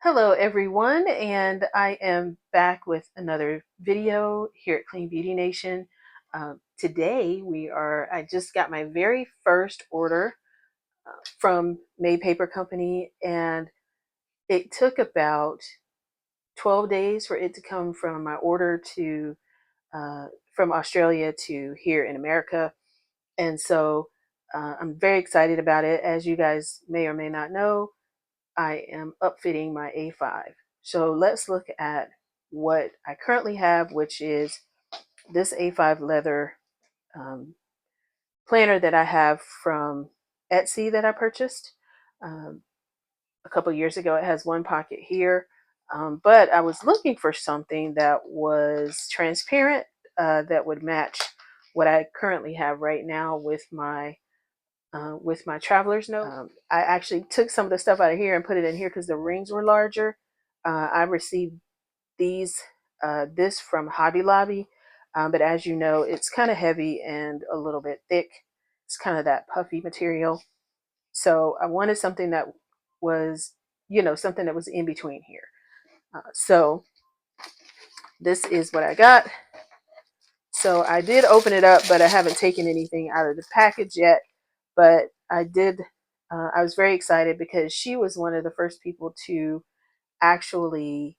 Hello everyone, and I am back with another video here at Clean Beauty Nation. Today I just got my very first order from May Paper Company, and it took about 12 days for it to come from my order to from Australia to here in America. And so I'm very excited about it. As you guys may or may not know, I am upfitting my A5. So let's look at what I currently have, which is this A5 leather um, planner that I have from Etsy that I purchased um, a couple years ago. It has one pocket here, but I was looking for something that was transparent, that would match what I currently have right now with my traveler's note. I actually took some of the stuff out of here and put it in here because the rings were larger. I received this from Hobby Lobby, but as you know, it's kind of heavy and a little bit thick. It's kind of that puffy material. So I wanted something that was, something that was in between here. So this is what I got. So I did open it up, but I haven't taken anything out of the package yet. But I did. I was very excited because she was one of the first people to actually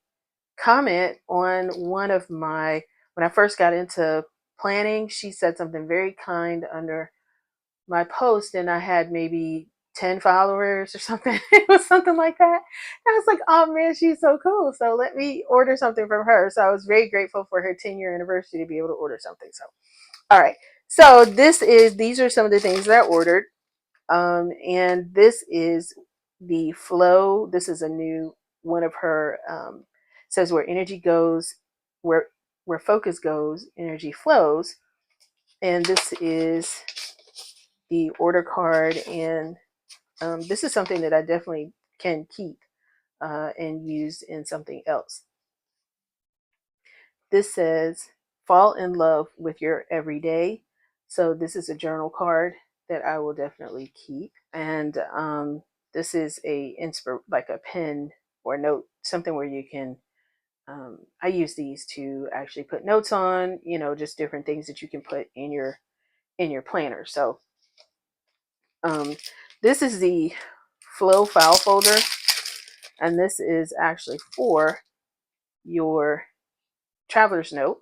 comment on one of my, when I first got into planning. She said something very kind under my post, and I had maybe 10 followers or something. It was something like that. I was like, oh man, she's so cool. So let me order something from her. So I was very grateful for her 10-year anniversary to be able to order something. So, all right. So these are some of the things that I ordered. And this is the flow. This is a new one of her, says where energy goes, where focus goes, energy flows. And this is the order card, and this is something that I definitely can keep and use in something else. This says fall in love with your everyday. So this is a journal card that I will definitely keep. And this is like a pen or note, something where you can, I use these to actually put notes on, just different things that you can put in your planner. So um, this is the flow file folder, and this is actually for your traveler's note.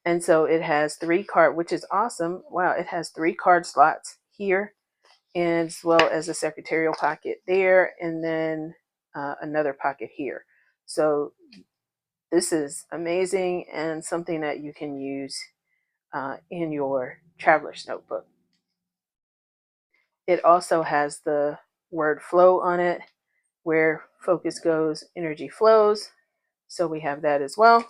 And so it has which is awesome. Wow, it has 3 card slots here, and as well as a secretarial pocket there, and then another pocket here. So this is amazing and something that you can use in your traveler's notebook. It also has the word flow on it, where focus goes, energy flows. So we have that as well.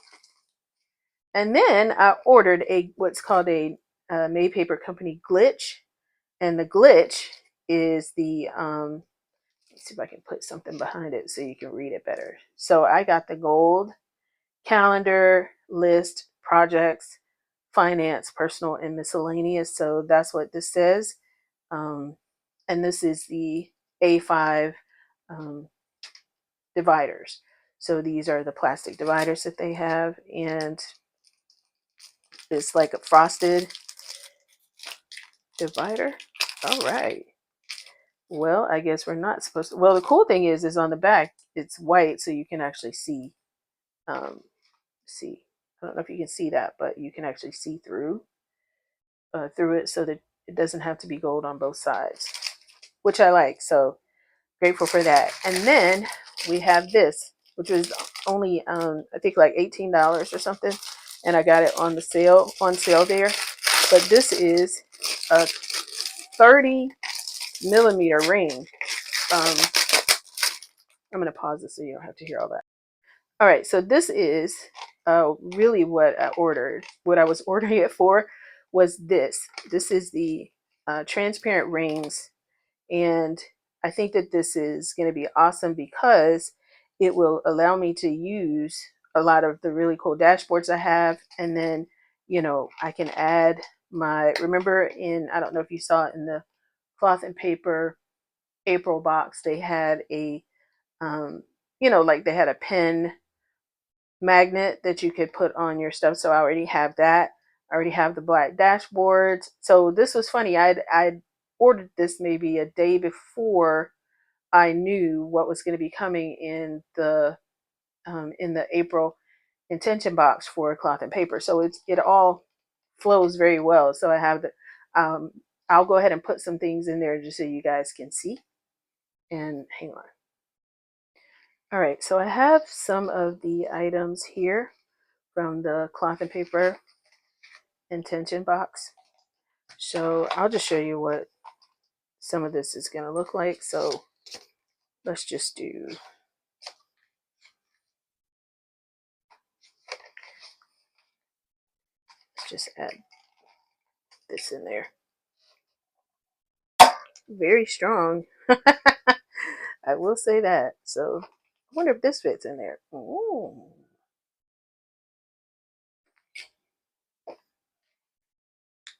And then I ordered what's called a May Paper Company glitch, and the glitch is the let's see if I can put something behind it so you can read it better. So I got the gold calendar, list, projects, finance, personal, and miscellaneous. So that's what this says. Um, and this is the A5 um, dividers. So these are the plastic dividers that they have, and it's like a frosted divider. All right. Well, I guess we're not supposed to. Well, the cool thing is on the back, it's white, so you can actually see. See, I don't know if you can see that, but you can actually see through it, so that it doesn't have to be gold on both sides, which I like. So grateful for that. And then we have this, which was only I think like $18 or something, and I got it on sale there. But this is a 30 millimeter ring. Um, I'm going to pause this so you don't have to hear all that. All right, so this is really what I ordered. What I was ordering it for was this. This is the transparent rings, and I think that this is going to be awesome because it will allow me to use a lot of the really cool dashboards I have, and then I can add remember I don't know if you saw it in the cloth and paper April box, they had a like they had a pen magnet that you could put on your stuff. So I already have that. I already have the black dashboards. So this was funny. I'd ordered this maybe a day before I knew what was going to be coming in the April intention box for cloth and paper. So it all flows very well. So I have the I'll go ahead and put some things in there just so you guys can see. And hang on. All right, so I have some of the items here from the cloth and paper intention box. So I'll just show you what some of this is going to look like. So let's just add this in there. Very strong. I will say that. So I wonder if this fits in there. Ooh.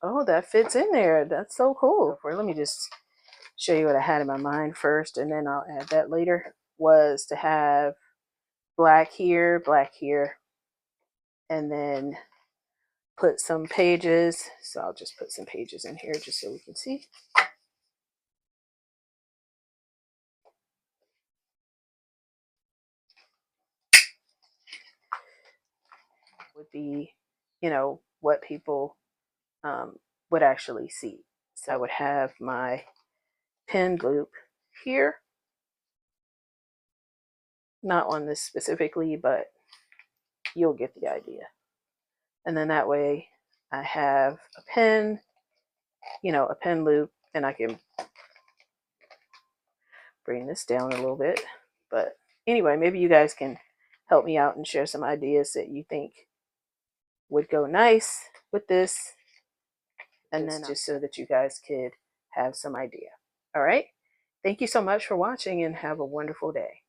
Oh, that fits in there. That's so cool. Let me just show you what I had in my mind first, and then I'll add that later. Was to have black here, and then put some pages. So I'll just put some pages in here just so we can see. Would be, what people would actually see. So I would have my pen loop here, not on this specifically, but you'll get the idea. And then that way I have a pen, a pen loop, and I can bring this down a little bit. But anyway, maybe you guys can help me out and share some ideas that you think would go nice with this. And then just so that you guys could have some idea. All right. Thank you so much for watching and have a wonderful day.